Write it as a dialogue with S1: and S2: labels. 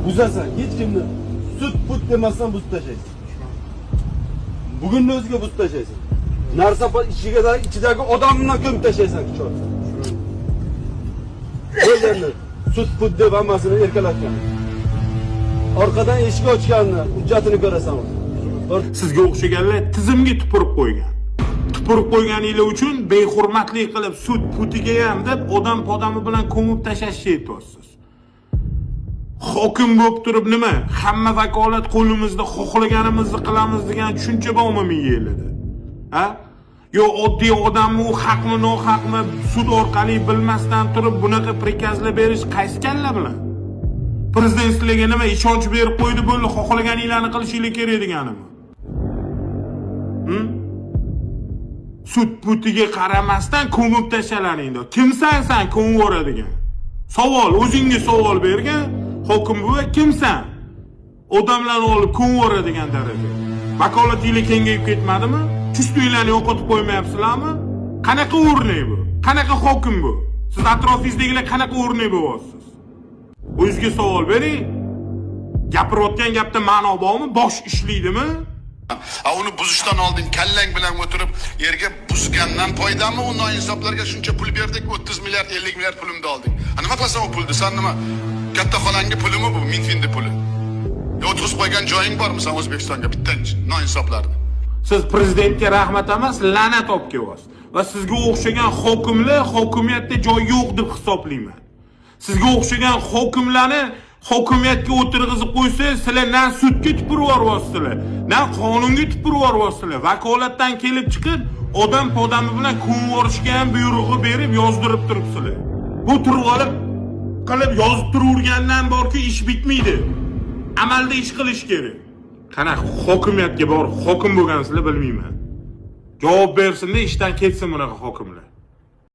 S1: buzasan, hech kimni sut put demasdan buzib tashlaysan. Bugunni o'ziga buzib tashlaysan. Narsapol ichidagi odamni ko'mib tashlaysan kuchot. O'zlarini sut put deb hammasini erkalatgan. Orqadan eshik ochganni, hujjatini ko'rasan.
S2: Sizga o'xshaganlar tizimga tupurib qo'ygan. Tupurib qo'yganingiz uchun behurmatlik qilib sud putiga ham deb odam podami bilan ko'mib tashlashni aytyapsiz. Hokim bo'lib turib nima? Hamma vakolat qo'limizda, xohlaganimizni qilamiz degan tushuncha bormi miyangizda? Ha? Yo oddiy odamni u haqmi, nohaqmi sud orqali bilmasdan turib bunaqa prikazlar berish qaysi kalla bilan? Prezident sizlarga nima ishonch berib qo'ydi, bo'ldi, xohlaganinglarni qilishinglar kerak deganimi? Sud putiga qaramasdan ko'mib tashlalaringda. Kimsan sen ko'mib yuboradigan? Savol, o'zingga savol bergan. Hokim buva kimsan? Odamlarni olib ko'mib yuboradigan daraja. Vakolatingiz kengayib ketmadimi? Chustliklarni yo'qotib qo'ymayapsizlarmi? Qanaqa o'rnak bu? Qanaqa hokim bu? Siz atrofingizdagilar qanaqa o'rnak bo'lyapsiz? O'zingizga savol bering. Gapirayotgan gapda ma'no bormi? Bosh ishlaydimi?
S3: Uni buzishdan oldin kallang bilan o'tirib yerga buzgandan foydami? U noinsoflarga shuncha pul berdik, 30 milliard, 50 milliard pulimni oldik. Nima qilasan u pulni? Sen nima? Katta xolangi pulimi bu? Minfinni puli. O'tirib qo'ygan joying bormi sen O'zbekistonga bittanchi noinsoflarni? Siz
S2: prezidentga rahmat emas, la'nat olib kelyapsiz. Va sizga o'xshagan hokimlar hokimiyatda joy yo'q deb hisoblayman. Sizga o'xshagan hokimlarni hokimiyatga o'tirg'izib qo'ysa, sizlar na sudga tupurib yuboryapsizlar, na qonunga tupurib yuboryapsizlar. Vakolatdan kelib chiqib, odam podami bilan ko'mib yuborishga ham buyrug'i berib yozdirib turibsizlar. Bu turib olib qilib yozib turavergandan borki ish bitmaydi. Amalda ish qilish kerak. Qanaqa hokimiyatga bor, hokim bo'lgansizlar bilmayman. Javob bersin-da, ishdan ketsin bunaqa hokimlar.